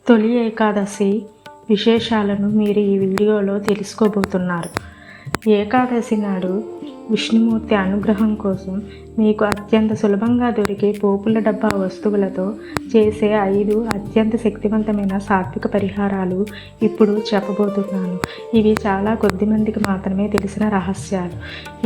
తొలి ఏకాదశి విశేషాలను మీరు ఈ వీడియోలో తెలుసుకోబోతున్నారు. ఏకాదశి నాడు విష్ణుమూర్తి అనుగ్రహం కోసం మీకు అత్యంత సులభంగా దొరికే పోపుల డబ్బా వస్తువులతో చేసే 5 అత్యంత శక్తివంతమైన సాత్విక పరిహారాలు ఇప్పుడు చెప్పబోతున్నాను. ఇవి చాలా కొద్ది మందికి మాత్రమే తెలిసిన రహస్యాలు.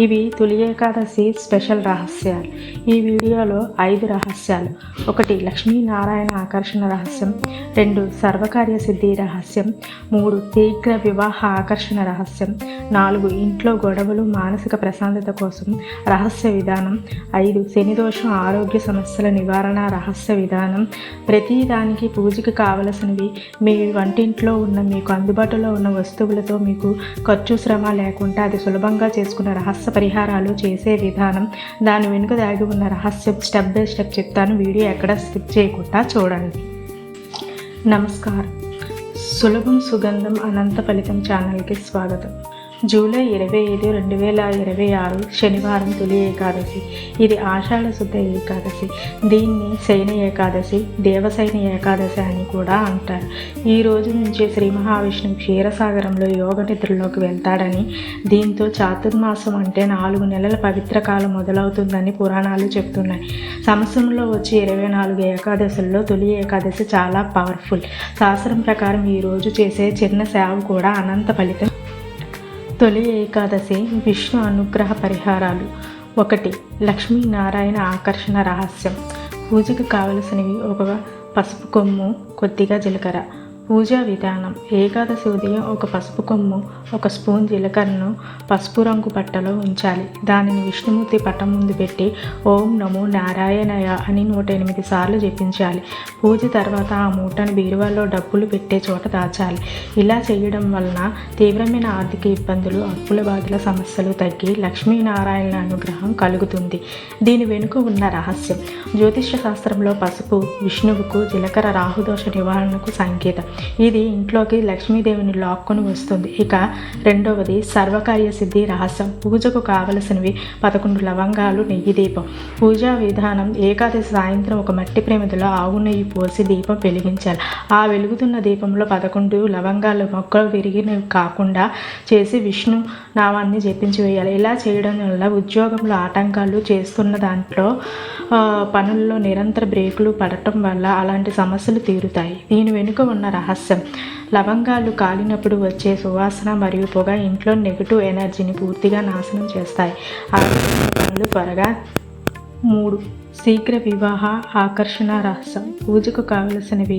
ఇవి తొలి ఏకాదశి స్పెషల్ రహస్యాలు. ఈ వీడియోలో 5 రహస్యాలు. 1 లక్ష్మీనారాయణ ఆకర్షణ రహస్యం, 2 సర్వకార్య సిద్ధి రహస్యం, 3 శీఘ్ర వివాహ ఆకర్షణ రహస్యం, 4 ఇంట్లో గొడవలు మానసిక ప్రశాంతత కోసం రహస్య విధానం, 5 శనిదోషం ఆరోగ్య సమస్యల నివారణ రహస్య విధానం. ప్రతి దానికి పూజకి కావలసినవి మీ వంటింట్లో ఉన్న మీకు అందుబాటులో ఉన్న వస్తువులతో మీకు ఖర్చు శ్రమ లేకుండా అది సులభంగా చేసుకున్న రహస్య పరిహారాలు చేసే విధానం, దాని వెనుక దాగి ఉన్న రహస్యం స్టెప్ బై స్టెప్ చెప్తాను. వీడియో ఎక్కడ స్కిప్ చేయకుండా చూడండి. నమస్కారం. సులభం సుగంధం అనంత ఫలితం ఛానల్కి స్వాగతం. జూలై 25, 2026 శనివారం తొలి ఏకాదశి. ఇది ఆషాఢ శుద్ధ ఏకాదశి. దీన్ని శయన ఏకాదశి, దేవశయన ఏకాదశి అని కూడా అంటారు. ఈ రోజు నుంచి శ్రీ మహావిష్ణువు క్షీరసాగరంలో యోగ నిద్రలోకి వెళ్తాడని, దీంతో చాతుర్మాసం అంటే 4 నెలల పవిత్ర కాలం మొదలవుతుందని పురాణాలు చెప్తున్నాయి. సంవత్సరంలో వచ్చే 24 ఏకాదశుల్లో తొలి ఏకాదశి చాలా పవర్ఫుల్. శాస్త్రం ప్రకారం ఈ రోజు చేసే చిన్న సేవ కూడా అనంత ఫలితం. తొలి ఏకాదశి విష్ణు అనుగ్రహ పరిహారాలు. 1 లక్ష్మీనారాయణ ఆకర్షణ రహస్యం. పూజకు కావలసినవి: 1 పసుపు కొమ్ము, కొద్దిగా జీలకర్ర. పూజా విధానం: ఏకాదశి ఉదయం 1 పసుపు కొమ్ము, 1 స్పూన్ జీలకర్రను పసుపు రంగు పట్టలో ఉంచాలి. దానిని విష్ణుమూర్తి పట్టం ముందు పెట్టి ఓం నమో నారాయణయ అని 108 సార్లు జపించాలి. పూజ తర్వాత ఆ మూటను బీరువాలో డబ్బులు పెట్టే చోట దాచాలి. ఇలా చేయడం వలన తీవ్రమైన ఆర్థిక ఇబ్బందులు, అప్పుల బాధల సమస్యలు తగ్గి లక్ష్మీనారాయణ అనుగ్రహం కలుగుతుంది. దీని వెనుక ఉన్న రహస్యం: జ్యోతిష్య శాస్త్రంలో పసుపు విష్ణువుకు, జీలకర్ర రాహుదోష నివారణకు సంకేతం. ఇది ఇంట్లోకి లక్ష్మీదేవిని లాక్కొని వస్తుంది. ఇక 2వది సర్వకార్య సిద్ధి రహస్యం. పూజకు కావలసినవి: 11 లవంగాలు, నెయ్యి దీపం. పూజా విధానం: ఏకాదశి సాయంత్రం 1 మట్టి ప్రమిదలో ఆవు నెయ్యి పోసి దీపం వెలిగించాలి. ఆ వెలుగుతున్న దీపంలో 11 లవంగాలు మొక్కలు విరిగినవి కాకుండా చేసి విష్ణు నామాన్ని జపించి వేయాలి. ఇలా చేయడం వల్ల ఉద్యోగంలో ఆటంకాలు, చేస్తున్న దాంట్లో పనుల్లో నిరంతర బ్రేకులు పడటం వల్ల అలాంటి సమస్యలు తీరుతాయి. దీని వెనుక ఉన్న రహస్యం: లవంగాలు కాలినప్పుడు వచ్చే సువాసన మరియు పొగ ఇంట్లో నెగటివ్ ఎనర్జీని పూర్తిగా నాశనం చేస్తాయి. ఆరోగ్య పనులు త్వరగా. 3 శీఘ్ర వివాహ ఆకర్షణ రహస్యం. పూజకు కావలసినవి: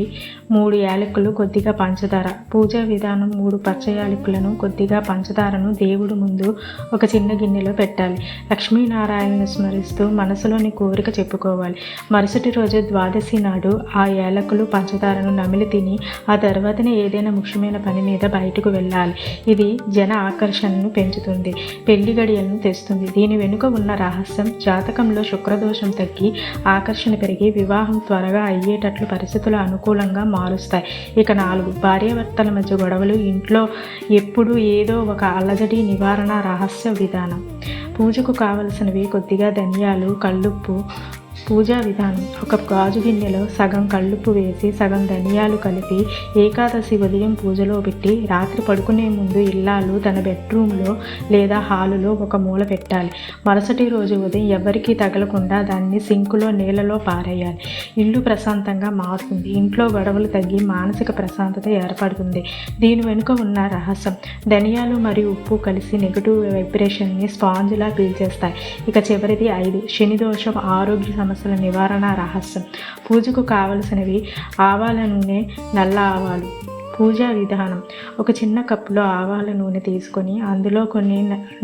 3 యాలకులు, కొద్దిగా పంచదార. పూజా విధానం: 3 పచ్చ యాలకులను, కొద్దిగా పంచదారను దేవుడి ముందు ఒక చిన్న గిన్నెలో పెట్టాలి. లక్ష్మీనారాయణను స్మరిస్తూ మనసులోని కోరిక చెప్పుకోవాలి. మరుసటి రోజు ద్వాదశి నాడు ఆ యాలకులు, పంచదారను నమిలి తిని ఆ తర్వాతనే ఏదైనా ముఖ్యమైన పని మీద బయటకు వెళ్ళాలి. ఇది జన ఆకర్షణను పెంచుతుంది, పెళ్లి గడియలను తెస్తుంది. దీని వెనుక ఉన్న రహస్యం: జాతకంలో శుక్రదోషం తగ్గి ఆకర్షణ పెరిగి వివాహం త్వరగా అయ్యేటట్లు పరిస్థితులు అనుకూలంగా మారుస్తాయి. ఇక 4 భార్యాభర్తల మధ్య గొడవలు, ఇంట్లో ఎప్పుడు ఏదో ఒక అలజడి నివారణ రహస్య విధానం. పూజకు కావలసినవి: కొద్దిగా ధనియాలు, కల్లుప్పు. పూజా విధానం: 1 గాజు గిన్నెలో సగం కల్లుప్పు వేసి సగం ధనియాలు కలిపి ఏకాదశి ఉదయం పూజలో పెట్టి రాత్రి పడుకునే ముందు ఇల్లాలు తన బెడ్రూమ్లో లేదా హాలులో ఒక మూల పెట్టాలి. మరుసటి రోజు ఉదయం ఎవరికీ తగలకుండా దాన్ని సింకులో నీళ్ళలో పారేయాలి. ఇల్లు ప్రశాంతంగా మారుతుంది, ఇంట్లో గొడవలు తగ్గి మానసిక ప్రశాంతత ఏర్పడుతుంది. దీని వెనుక ఉన్న రహస్యం: ధనియాలు మరియు ఉప్పు కలిసి నెగటివ్ వైబ్రేషన్ని స్పాంజ్లా పీల్చేస్తాయి. ఇక చివరిది 5 శనిదోషం ఆరోగ్య సమస్యల నివారణ రహస్యం. పూజకు కావలసినవి: ఆవాల నూనె, నల్ల ఆవాలు. పూజా విధానం: 1 చిన్న కప్పులో ఆవాల నూనె తీసుకొని అందులో కొన్ని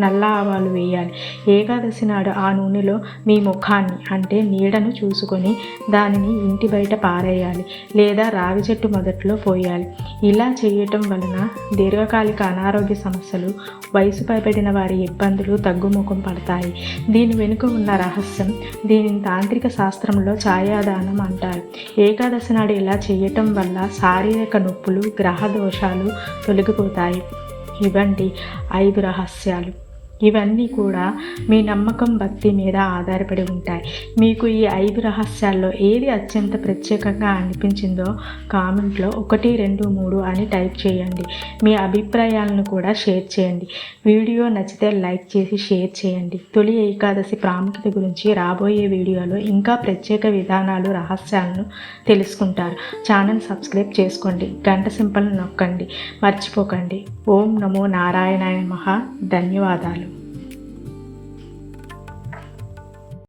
నల్ల ఆవాలు వేయాలి. ఏకాదశి నాడు ఆ నూనెలో మీ ముఖాన్ని అంటే నీడను చూసుకొని దానిని ఇంటి బయట పారేయాలి లేదా రావి చెట్టు మొదట్లో పోయాలి. ఇలా చేయటం వలన దీర్ఘకాలిక అనారోగ్య సమస్యలు, వయసు పైబడిన వారి ఇబ్బందులు తగ్గుముఖం పడతాయి. దీని వెనుక ఉన్న రహస్యం: దీనిని తాంత్రిక శాస్త్రంలో ఛాయాదానం అంటారు. ఏకాదశి నాడు ఇలా చేయటం వల్ల శారీరక నొప్పులు, గ్రహ దోషాలు తొలగిపోతాయి. ఇవండి 5 రహస్యాలు. ఇవన్నీ కూడా మీ నమ్మకం భక్తి మీద ఆధారపడి ఉంటాయి. మీకు ఈ 5 రహస్యాల్లో ఏది అత్యంత ప్రత్యేకంగా అనిపించిందో కామెంట్లో 1, 2, 3 అని టైప్ చేయండి. మీ అభిప్రాయాలను కూడా షేర్ చేయండి. వీడియో నచ్చితే లైక్ చేసి షేర్ చేయండి. తొలి ఏకాదశి ప్రాముఖ్యత గురించి రాబోయే వీడియోలో ఇంకా ప్రత్యేక విధానాలు రహస్యాలను తెలుసుకుంటారు. ఛానల్ సబ్స్క్రైబ్ చేసుకోండి. గంట సింబల్ నొక్కండి. మర్చిపోకండి. ఓం నమో నారాయణాయ నమః. ధన్యవాదాలు.